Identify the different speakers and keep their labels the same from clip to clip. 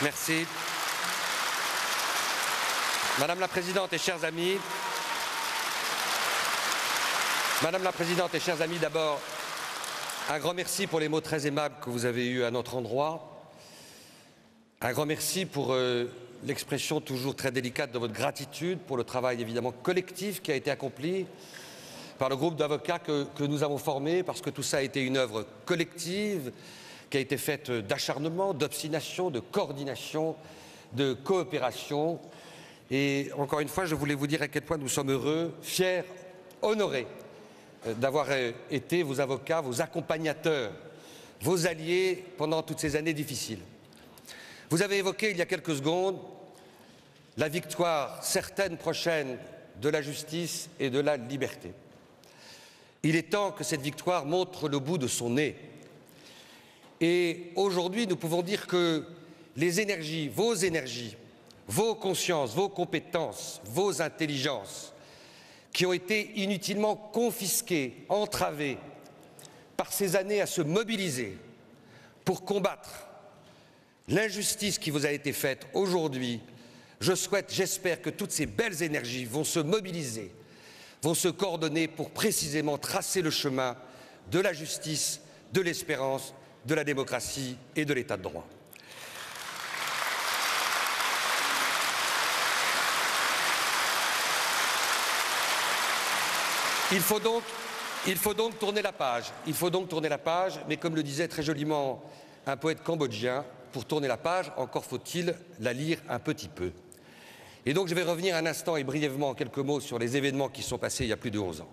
Speaker 1: Merci. Madame la Présidente et chers amis, d'abord, un grand merci pour les mots très aimables que vous avez eus à notre endroit. Un grand merci pour l'expression toujours très délicate de votre gratitude pour le travail évidemment collectif qui a été accompli par le groupe d'avocats que nous avons formé, parce que tout ça a été une œuvre collective qui a été faite d'acharnement, d'obstination, de coordination, de coopération. Et encore une fois, je voulais vous dire à quel point nous sommes heureux, fiers, honorés d'avoir été vos avocats, vos accompagnateurs, vos alliés pendant toutes ces années difficiles. Vous avez évoqué il y a quelques secondes la victoire certaine prochaine de la justice et de la liberté. Il est temps que cette victoire montre le bout de son nez. Et aujourd'hui, nous pouvons dire que les énergies, vos consciences, vos compétences, vos intelligences, qui ont été inutilement confisquées, entravées par ces années à se mobiliser pour combattre l'injustice qui vous a été faite aujourd'hui, j'espère que toutes ces belles énergies vont se mobiliser, vont se coordonner pour précisément tracer le chemin de la justice, de l'espérance, de la démocratie et de l'état de droit. Il faut donc tourner la page. Mais comme le disait très joliment un poète cambodgien, pour tourner la page, encore faut-il la lire un petit peu. Et donc je vais revenir un instant et brièvement en quelques mots sur les événements qui sont passés il y a plus de 11 ans.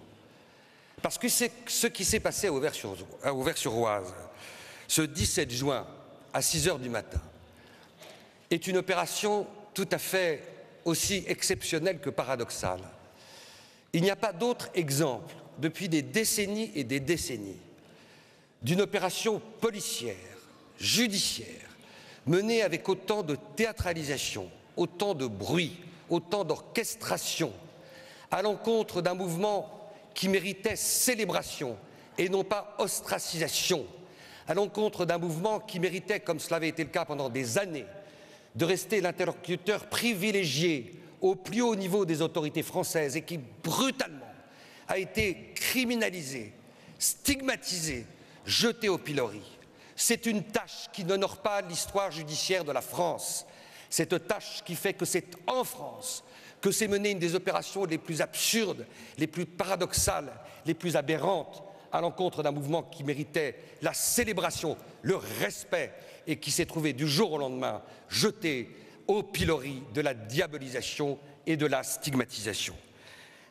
Speaker 1: Parce que c'est ce qui s'est passé à Auvers-sur-Oise, ce 17 juin à 6 heures du matin, est une opération tout à fait aussi exceptionnelle que paradoxale. Il n'y a pas d'autre exemple depuis des décennies et des décennies d'une opération policière, judiciaire, menée avec autant de théâtralisation, autant de bruit, autant d'orchestration, à l'encontre d'un mouvement qui méritait célébration et non pas ostracisation, à l'encontre d'un mouvement qui méritait, comme cela avait été le cas pendant des années, de rester l'interlocuteur privilégié au plus haut niveau des autorités françaises et qui, brutalement, a été criminalisé, stigmatisé, jeté au pilori. C'est une tâche qui n'honore pas l'histoire judiciaire de la France. Cette tâche qui fait que c'est en France que s'est menée une des opérations les plus absurdes, les plus paradoxales, les plus aberrantes, à l'encontre d'un mouvement qui méritait la célébration, le respect, et qui s'est trouvé du jour au lendemain jeté au pilori de la diabolisation et de la stigmatisation.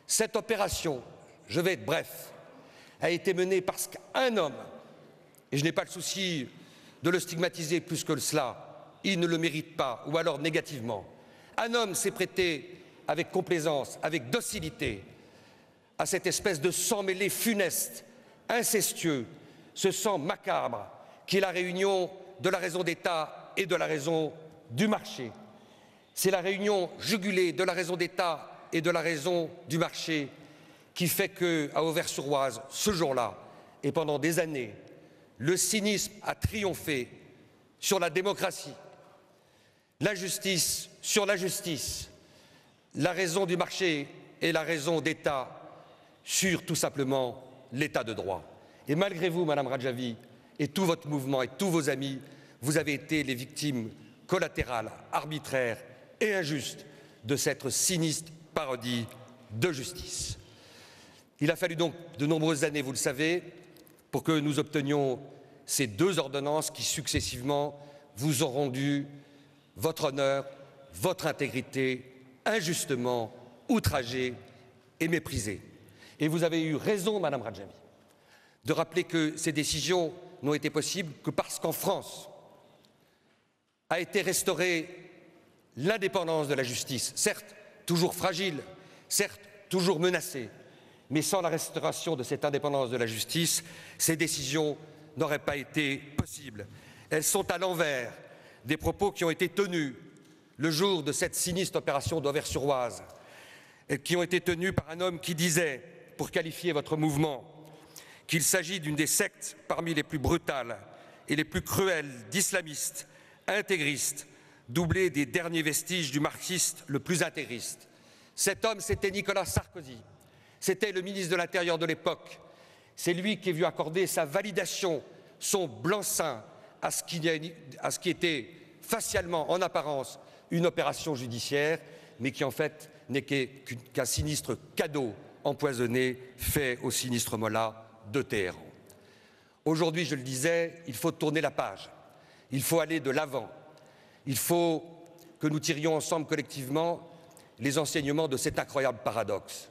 Speaker 1: Cette opération, je vais être bref, a été menée parce qu'un homme, et je n'ai pas le souci de le stigmatiser plus que cela, il ne le mérite pas, ou alors négativement, un homme s'est prêté avec complaisance, avec docilité, à cette espèce de sang mêlé funeste, incestueux, ce sang macabre qui est la réunion de la raison d'État et de la raison du marché. C'est la réunion jugulée de la raison d'État et de la raison du marché qui fait qu'à Auvers-sur-Oise, ce jour-là, et pendant des années, le cynisme a triomphé sur la démocratie, la justice sur la justice, la raison du marché et la raison d'État sur tout simplement l'état de droit. Et malgré vous, Madame Radjavi, et tout votre mouvement et tous vos amis, vous avez été les victimes collatérales, arbitraires et injustes de cette sinistre parodie de justice. Il a fallu donc de nombreuses années, vous le savez, pour que nous obtenions ces deux ordonnances qui successivement vous ont rendu votre honneur, votre intégrité, injustement outragés et méprisés. Et vous avez eu raison, Madame Radjavi, de rappeler que ces décisions n'ont été possibles que parce qu'en France a été restaurée l'indépendance de la justice, certes toujours fragile, certes toujours menacée, mais sans la restauration de cette indépendance de la justice, ces décisions n'auraient pas été possibles. Elles sont à l'envers des propos qui ont été tenus le jour de cette sinistre opération d'Auvers-sur-Oise, et qui ont été tenus par un homme qui disait, pour qualifier votre mouvement, qu'il s'agit d'une des sectes parmi les plus brutales et les plus cruelles d'islamistes, intégristes, doublé des derniers vestiges du marxiste le plus intégriste. Cet homme, c'était Nicolas Sarkozy. C'était le ministre de l'Intérieur de l'époque. C'est lui qui a vu accorder sa validation, son blanc-seing à ce qui était facialement, en apparence, une opération judiciaire, mais qui en fait n'est qu'un sinistre cadeau empoisonné fait au sinistre Mollah de Téhéran. Aujourd'hui, je le disais, il faut tourner la page, il faut aller de l'avant, il faut que nous tirions ensemble collectivement les enseignements de cet incroyable paradoxe.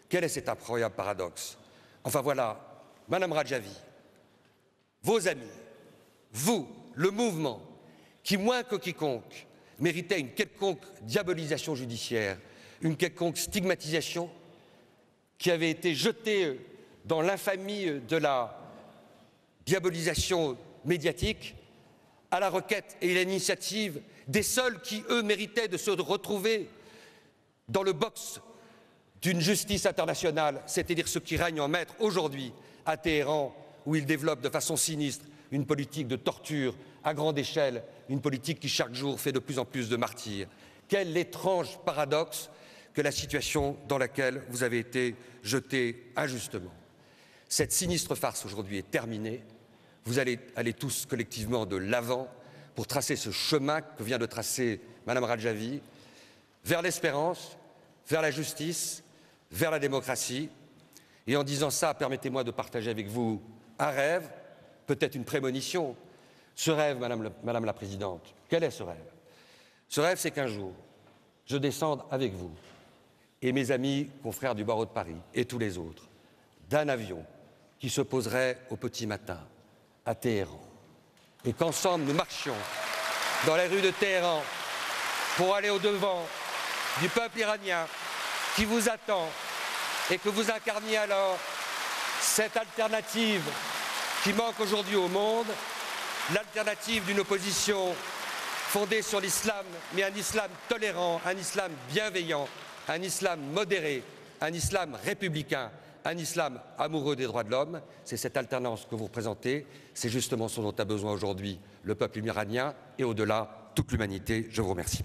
Speaker 1: Quel est cet incroyable paradoxe? Enfin voilà, Madame Radjavi, vos amis, vous, le mouvement, qui moins que quiconque méritait une quelconque diabolisation judiciaire, une quelconque stigmatisation, qui avait été jetée dans l'infamie de la diabolisation médiatique, à la requête et à l'initiative des seuls qui, eux, méritaient de se retrouver dans le box d'une justice internationale, c'est-à-dire ceux qui règnent en maître aujourd'hui à Téhéran, où ils développent de façon sinistre une politique de torture à grande échelle, une politique qui chaque jour fait de plus en plus de martyrs. Quel étrange paradoxe que la situation dans laquelle vous avez été jetés injustement. Cette sinistre farce aujourd'hui est terminée. Vous allez aller tous collectivement de l'avant pour tracer ce chemin que vient de tracer Madame Radjavi vers l'espérance, vers la justice, vers la démocratie. Et en disant ça, permettez-moi de partager avec vous un rêve, peut-être une prémonition. Ce rêve, Madame la Présidente, quel est ce rêve? Ce rêve, c'est qu'un jour, je descende avec vous et mes amis, confrères du barreau de Paris et tous les autres, d'un avion qui se poserait au petit matin à Téhéran, et qu'ensemble nous marchions dans les rues de Téhéran pour aller au-devant du peuple iranien qui vous attend, et que vous incarniez alors cette alternative qui manque aujourd'hui au monde, l'alternative d'une opposition fondée sur l'islam, mais un islam tolérant, un islam bienveillant, un islam modéré, un islam républicain, un islam amoureux des droits de l'homme. C'est cette alternance que vous représentez, c'est justement ce dont a besoin aujourd'hui le peuple iranien et au-delà toute l'humanité. Je vous remercie.